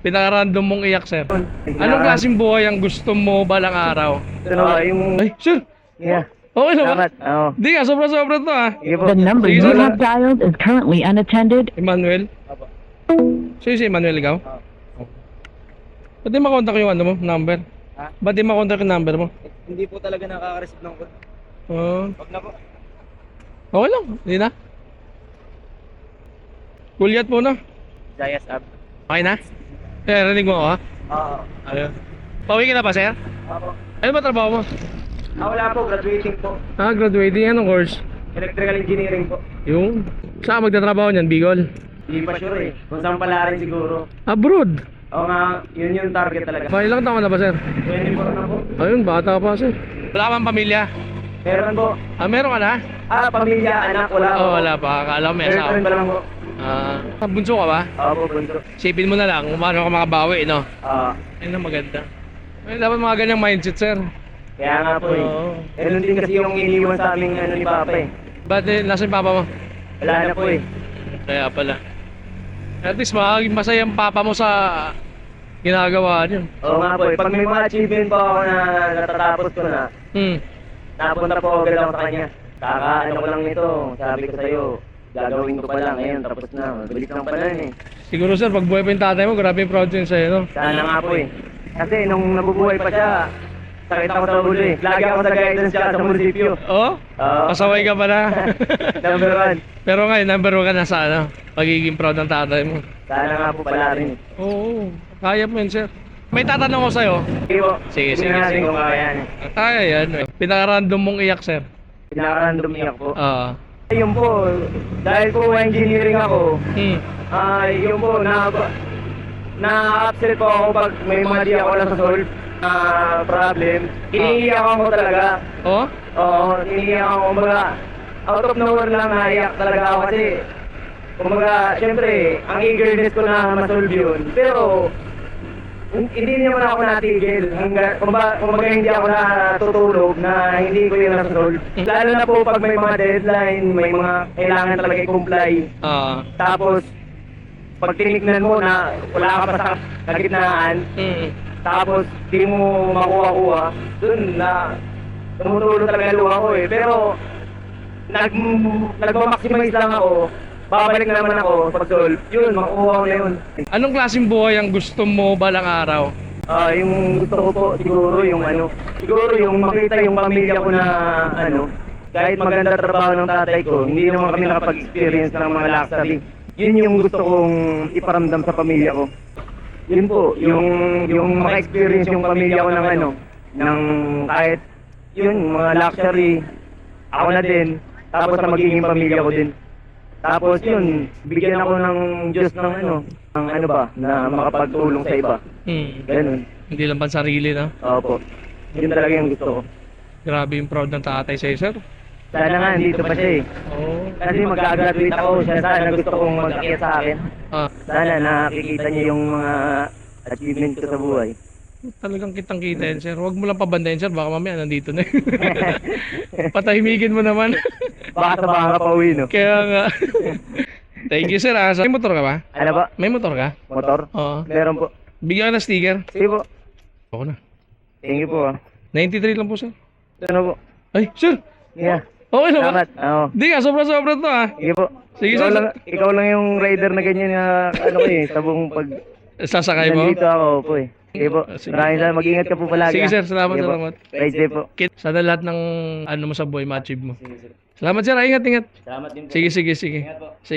Pinaka-random mong iyak, sir. Anong klaseng buhay ang gusto mo balang araw? Yung... Ay, sir. Yeah. Okay lang ba? Salamat. Oo. Di nga, sobra-sobra to ah. Sige po. The number Sige, you sir. have dialed is currently unattended. Emmanuel? Sino si Emmanuel ikaw? Ba't di makontak yung ano mo, number? Ha? Ba't di makontak yung number mo? Hindi po talaga nakaka-receive ng call. Wag na po. Okay lang, hindi na. Kulyat po na. Jayas app. Okay na? Eh, rinig mo ako ha? Oo. Ayun. Pauwi ka na ba, sir? Opo. Ano ba trabaho mo? Wala po, graduating po. Ah, graduating. Anong course? Electrical engineering po. Yung? Saan magtatrabaho niyan, Bicol? Hindi pa sure eh. Kung saan pala rin siguro. Abroad? Oo nga, yun yung target talaga. May ilang taon na ba, sir? 24 na po. Ayun, bata pa, sir. Wala kang pamilya? Meron po. Ah, meron ka na? Pamilya, anak, wala po. Oh, wala pa. Akala ko may asawa. Girlfriend pa lang po. Ah, bunso ka ba? Oo po, bunso. Sipin mo na lang kung paano ka makabawi, no? Oo. Ayun ang maganda. Ay, dapat mga ganyang mindset, sir. Kaya nga po eh. Oo. Ganun din kasi yung iniwan sa aming ano ni Papa eh. Ba't nasa yung papa mo? Wala na po eh. Kaya pala. At least maging masaya ang papa mo sa ginagawa niyo. Oo nga po eh. Pag may mga achievement po ako na natatapos ko na, napunta po agad ako sa kanya. Ano ko lang nito, sabi ko sa'yo, gagawin ko pa lang, ngayon tapos na, bilis lang pala eh. Siguro sir, pag buhay pa yung tatay mo, grabe yung proud yun sa'yo, no? Sana nga po eh. Kasi nung nabubuhay pa siya, sakit ako sa ulo eh. Lagi ako sa guidance siya sa munisipyo. Oo? Oo. Pasaway ka pala. Number 1. Pero ngayon, number 1 ka na sa ano, pagiging proud ng tatay mo. Sana nga po pala rin. Oo, kaya mo yun sir. May tatanong ko sa'yo. Sige po. Sige, sige, Tingnan natin sige. kung kaya yan. Kaya yan. Pinaka-random mong iyak sir. Pinaka-random iyak po. Oo. Yun po, dahil po engineering ako, yun po, na-upset po ako pag may mga di ako nasa-solve na problem. Iniiyak ako talaga. Oo? Oo, iniiyak ako. Kumbaga, out of nowhere lang naiyak talaga ako kasi, kumbaga, syempre, ang eagerness ko na ma-solve yun. Pero, hindi naman ako natigil. Kumbaga hindi ako natutulog na hindi ko yun nasolve. Lalo na po pag may mga deadline, may mga kailangan talaga i-comply. Tapos, pag tinignan mo na wala ka pa sa kagitnaan, tapos di mo makuha-kuha, dun na tumutulog talaga luha ko eh. Pero, nagmamaximize lang ako. Babalik naman ako pag solve. Yun, makuha ko na yun. Anong klaseng buhay ang gusto mo balang araw? Yung gusto ko po siguro yung siguro yung makita yung pamilya ko na kahit maganda trabaho ng tatay ko, hindi naman kami nakapag-experience ng mga luxury. Yun yung gusto kong iparamdam sa pamilya ko. Yun po, yung maka-experience yung pamilya ko ng ng kahit yun, mga luxury, ako na din, tapos sa magiging pamilya ko din. Tapos yun, bigyan ako ng Diyos ng na makapagtulong sa iba. Ganun. Hindi lang pansarili, no? Opo. Yun talaga yung gusto ko. Grabe yung proud ng tatay sa'yo, sir. Sana nga, dito pa siya eh. Oo. Kasi mag-graduate ako, siya sana gusto kong mag-akyat sa akin. Sana nakikita niya yung mga achievement ko sa buhay. Talagang kitang-kita yan, sir. Huwag mo lang pabandayin, sir. Baka mamaya nandito na. Patahimigin mo naman. Baka sa baka pa uwi, no? Kaya nga. Thank you, sir. May motor ka ba? Ano ba? May motor ka? Motor? Oo. Meron po. Bigyan ka ng sticker. Sige po. Ako na. Thank you po 93 lang po, sir. Ano po? Ay, sir. Yeah. Okay na ba? Salamat. Oo. Hindi nga, sobra-sobra to ah. Sige po. Sige, ikaw sir. ikaw lang yung rider na ganyan na sabong pag Sasakay mo? nandito ako po eh. Sige po. Sige. Maraming salamat. Mag-ingat ka po palagi. Sige, ah. sir. Salamat, Sige po. salamat. Ride safe po. Sana lahat ng ano mo sa buhay ma-achieve mo. Sige, sir. Salamat, sir. Ingat, ingat. Salamat din po. Sige, sige, sige. Ingat po. Sige.